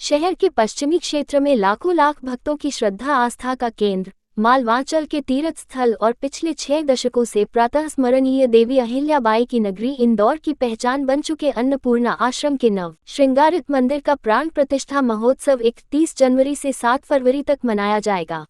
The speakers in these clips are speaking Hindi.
शहर के पश्चिमी क्षेत्र में लाखों लाख भक्तों की श्रद्धा आस्था का केंद्र, मालवांचल के तीर्थ स्थल और पिछले 6 दशकों से प्रातः स्मरणीय देवी अहिल्याबाई की नगरी इंदौर की पहचान बन चुके अन्नपूर्णा आश्रम के नव श्रृंगारित मंदिर का प्राण प्रतिष्ठा महोत्सव 31 जनवरी से 7 फरवरी तक मनाया जाएगा।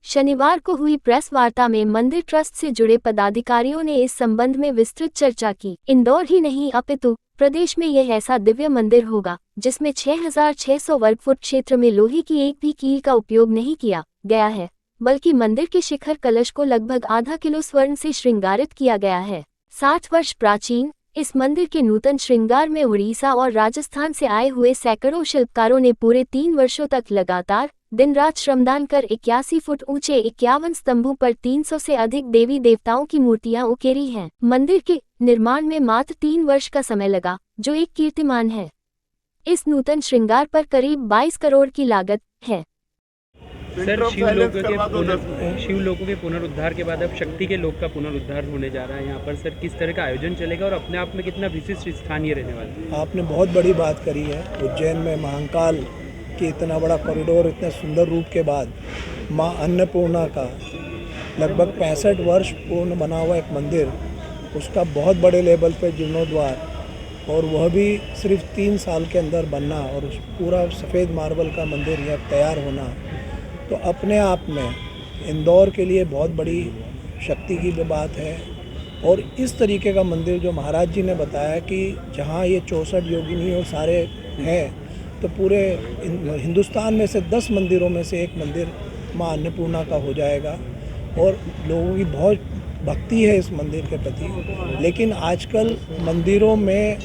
शनिवार को हुई प्रेस वार्ता में मंदिर ट्रस्ट से जुड़े पदाधिकारियों ने इस संबंध में विस्तृत चर्चा की। इंदौर ही नहीं अपितु प्रदेश में यह ऐसा दिव्य मंदिर होगा जिसमें 6,600 वर्ग फुट क्षेत्र में लोहे की एक भी कील का उपयोग नहीं किया गया है, बल्कि मंदिर के शिखर कलश को लगभग आधा किलो स्वर्ण से श्रृंगारित किया गया है। 60 वर्ष प्राचीन इस मंदिर के नूतन श्रृंगार में उड़ीसा और राजस्थान से आए हुए सैकड़ों शिल्पकारों ने पूरे 3 वर्षों तक लगातार दिन रात श्रमदान कर 81 फुट ऊंचे 51 स्तंभों पर 300 से अधिक देवी देवताओं की मूर्तियां उकेरी हैं। मंदिर के निर्माण में मात्र 3 वर्ष का समय लगा, जो एक कीर्तिमान है। इस नूतन श्रृंगार पर करीब 22 करोड़ की लागत है। सर, शिवलोकों के पुनरुद्धार के बाद अब शक्ति के लोक का पुनरुद्धार होने जा रहा है। यहाँ पर सर किस तरह का आयोजन चलेगा और अपने आप में कितना विशिष्ट स्थानीय रहने वाला है? आपने बहुत बड़ी बात करी है। उज्जैन में महाकाल के इतना बड़ा कॉरिडोर, इतने सुंदर रूप के बाद माँ अन्नपूर्णा का लगभग 65 वर्ष पूर्ण बना हुआ एक मंदिर, उसका बहुत बड़े लेवल पे जीर्णोद्वार, और वह भी सिर्फ 3 साल के अंदर बनना और उस पूरा सफ़ेद मार्बल का मंदिर यह तैयार होना, तो अपने आप में इंदौर के लिए बहुत बड़ी शक्ति की भी बात है। और इस तरीके का मंदिर जो महाराज जी ने बताया कि जहाँ ये 64 योगिनी और सारे हैं, तो पूरे हिंदुस्तान में से 10 मंदिरों में से एक मंदिर माँ अन्नपूर्णा का हो जाएगा। और लोगों की बहुत भक्ति है इस मंदिर के प्रति। लेकिन आजकल मंदिरों में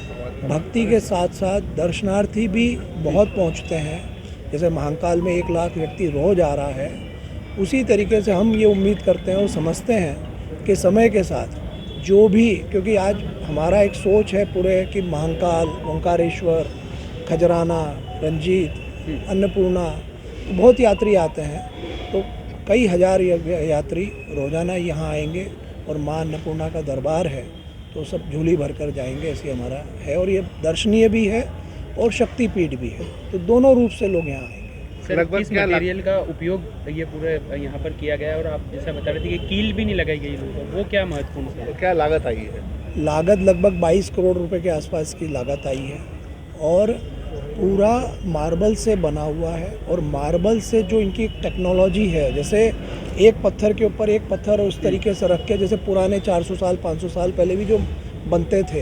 भक्ति के साथ साथ दर्शनार्थी भी बहुत पहुंचते हैं। जैसे महाकाल में 1 लाख व्यक्ति रोज आ रहा है, उसी तरीके से हम ये उम्मीद करते हैं और समझते हैं कि समय के साथ जो भी, क्योंकि आज हमारा एक सोच है पूरे कि महाकाल, ओंकारेश्वर, खजराना, रंजीत, अन्नपूर्णा, तो बहुत यात्री आते हैं। तो कई हज़ार यात्री रोज़ाना यहाँ आएंगे और माँ अन्नपूर्णा का दरबार है, तो सब झोली भर कर जाएंगे, ऐसी हमारा है। और ये दर्शनीय भी है और शक्तिपीठ भी है, तो दोनों रूप से लोग यहाँ आएंगे। सर, किस मटेरियल का उपयोग ये पूरे यहाँ पर किया गया है? और आप जैसा बता रहे थे कि कील भी नहीं लगाई गई, वो क्या महत्वपूर्ण है? तो क्या लागत आई है? लागत लगभग 22 करोड़ रुपए के आसपास की लागत आई है। और पूरा मार्बल से बना हुआ है। और मार्बल से जो इनकी टेक्नोलॉजी है, जैसे एक पत्थर के ऊपर एक पत्थर उस तरीके से रख के, जैसे पुराने 400 साल 500 साल पहले भी जो बनते थे,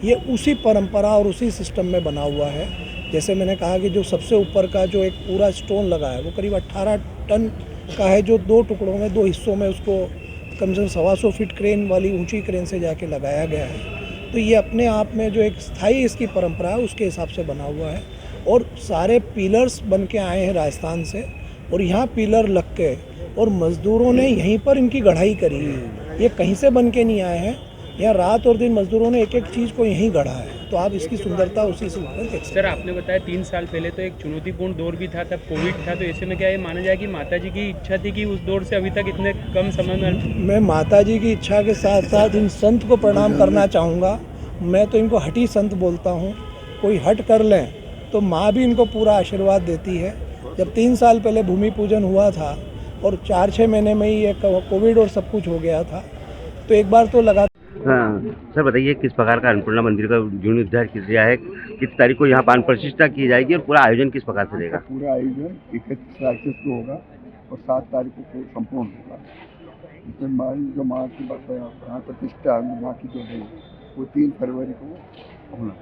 ये उसी परंपरा और उसी सिस्टम में बना हुआ है। जैसे मैंने कहा कि जो सबसे ऊपर का जो एक पूरा स्टोन लगा है, वो करीब 18 टन का है, जो 2 टुकड़ों में 2 हिस्सों में उसको कम से कम 125 फीट क्रेन वाली ऊंची क्रेन से जाके लगाया गया है। तो ये अपने आप में जो एक स्थायी इसकी परंपरा है उसके हिसाब से बना हुआ है। और सारे पिलर्स बन के आए हैं राजस्थान से, और यहाँ पिलर लग के और मज़दूरों ने यहीं पर इनकी गढ़ाई करी है। ये कहीं से बन के नहीं आए हैं, यहाँ रात और दिन मजदूरों ने एक एक चीज़ को यहीं गढ़ा है। तो आप इसकी सुंदरता उसी से देख सकते हैं। सर, आपने बताया 3 साल पहले तो एक चुनौतीपूर्ण दौर भी था, तब कोविड था, तो ऐसे में क्या ये माना जाए कि माता जी की इच्छा थी कि उस दौर से अभी तक इतने कम समय में? मैं माता जी की इच्छा के साथ साथ इन संत को प्रणाम करना चाहूँगा। मैं तो इनको हठी संत बोलता हूँ। कोई हट कर लें तो माँ भी इनको पूरा आशीर्वाद देती है। जब 3 साल पहले भूमि पूजन हुआ था और 4-6 महीने में ही ये कोविड और सब कुछ हो गया था, तो एक बार तो लगा। हाँ सर, बताइए किस प्रकार का अन्नपूर्णा मंदिर का जीर्णोद्धार किया है, किस तारीख को यहाँ प्राण प्रतिष्ठा की जाएगी और पूरा आयोजन किस प्रकार से रहेगा? पूरा आयोजन 31 तारीख को होगा और 7 तारीख को संपूर्ण होगा। इसमें जो माँ की प्राण प्रतिष्ठा माँ की जो है वो 3 फरवरी को होना।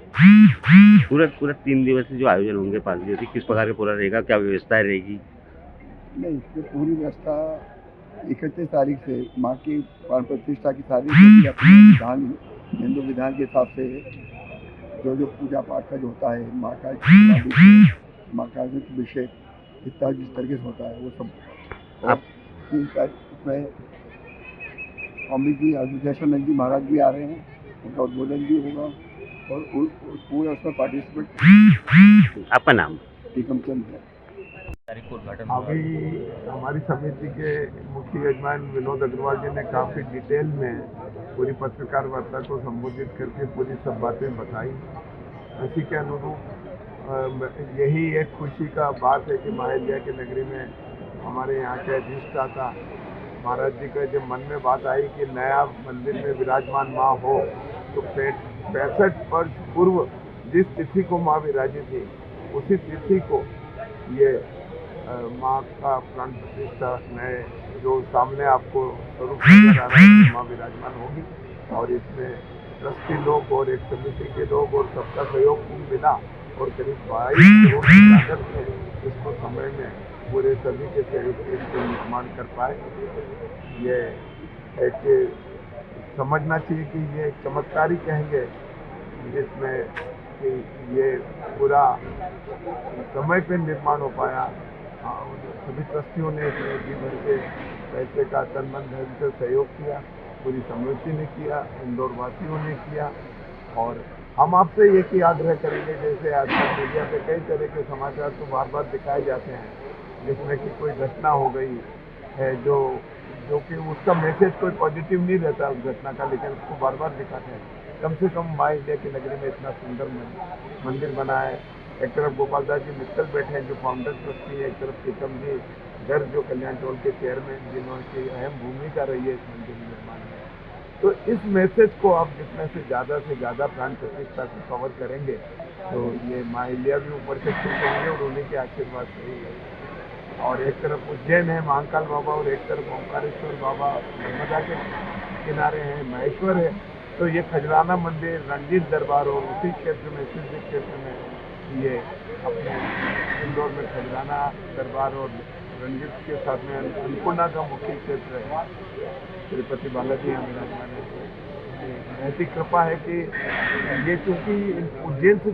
पूरा 3 दिवसीय जो आयोजन होंगे 5 दिवसीय, किस प्रकार का पूरा रहेगा, क्या व्यवस्थाएं रहेगी? नहीं, इसमें पूरी व्यवस्था 31 तारीख से माँ की प्राण प्रतिष्ठा की सारी अपने विधान, हिंदू विधान के हिसाब से जो पूजा पाठ का जो होता है, माँ का अभिषेक इत्यादि जिस तरीके से होता है वो सब। और 3 तारीख में स्वामी जी अवधेशानंद जी महाराज भी आ रहे हैं, उनका उद्बोधन भी होगा और पूरा उसमें पार्टिसिपेट। आपका नाम? टीकमचंद है। अभी हमारी समिति के मुख्य यजमान विनोद अग्रवाल जी ने काफ़ी डिटेल में पूरी पत्रकार वार्ता को संबोधित करके पूरी सब बातें बताई। उसी के अनुरूप यही एक खुशी का बात है कि महाअहिल्या की नगरी में हमारे यहाँ के अधिष्ठाता महाराज जी का जब मन में बात आई कि नया मंदिर में विराजमान माँ हो, तो 65 वर्ष पूर्व जिस तिथि को माँ विराजी थी उसी तिथि को ये माँ का प्राण प्रतिष्ठा नए जो सामने आपको स्वरूप नजर आ रहा है कि माँ विराजमान होगी। और इसमें ट्रस्टी लोग और एक समिति के लोग और सबका सहयोग मिला और करीब 22 करोड़ की लागत से इसको समय में पूरे सभी के सहयोग से इसको निर्माण कर पाए। ये एक समझना चाहिए कि ये एक चमत्कारी कहेंगे जिसमें कि ये पूरा समय पे निर्माण हो पाया। सभी ट्रस्टियों ने इसमें जी भर के पैसे का तन मन धन से सहयोग किया, पूरी समिति ने किया, इंदौर वासियों ने किया। और हम आपसे एक ही आग्रह करेंगे, जैसे आजकल मीडिया पे कई तरह के समाचार तो बार बार दिखाए जाते हैं जिसमें कि कोई घटना हो गई है जो कि उसका मैसेज कोई पॉजिटिव नहीं रहता उस घटना का, लेकिन उसको बार बार दिखाते हैं। कम से कम महाअहिल्या की नगरी में इतना सुंदर मंदिर बना है। एक तरफ गोपाल दास जी मित्तल बैठे हैं जो फाउंडर ट्रस्टी है, एक तरफ प्रीतम जी घर जो कल्याण टोल के चेयरमैन जिन्होंने अहम भूमिका रही है इस मंदिर निर्माण में। तो इस मैसेज को आप जितने से ज़्यादा प्राण प्रतिष्ठा को कवर करेंगे तो ये महाअहिल्या भी ऊपर से खुश होंगे और उन्हीं के आशीर्वाद से ही है। और एक तरफ उज्जैन है महाकाल बाबा और एक तरफ ओंकारेश्वर बाबा नर्मदा के किनारे हैं, महेश्वर है। तो ये खजराना मंदिर रणजीत दरबार और उसी क्षेत्र में सिद्ध क्षेत्र में ये अपने इंदौर में खजराना दरबार और रंजीत के साथ में अन्नपूर्णा का मुख्य क्षेत्र है। तिरुपति बालाजी यहाँ विराजमान है। ऐसी कृपा है कि ये चूंकि उज्जैन से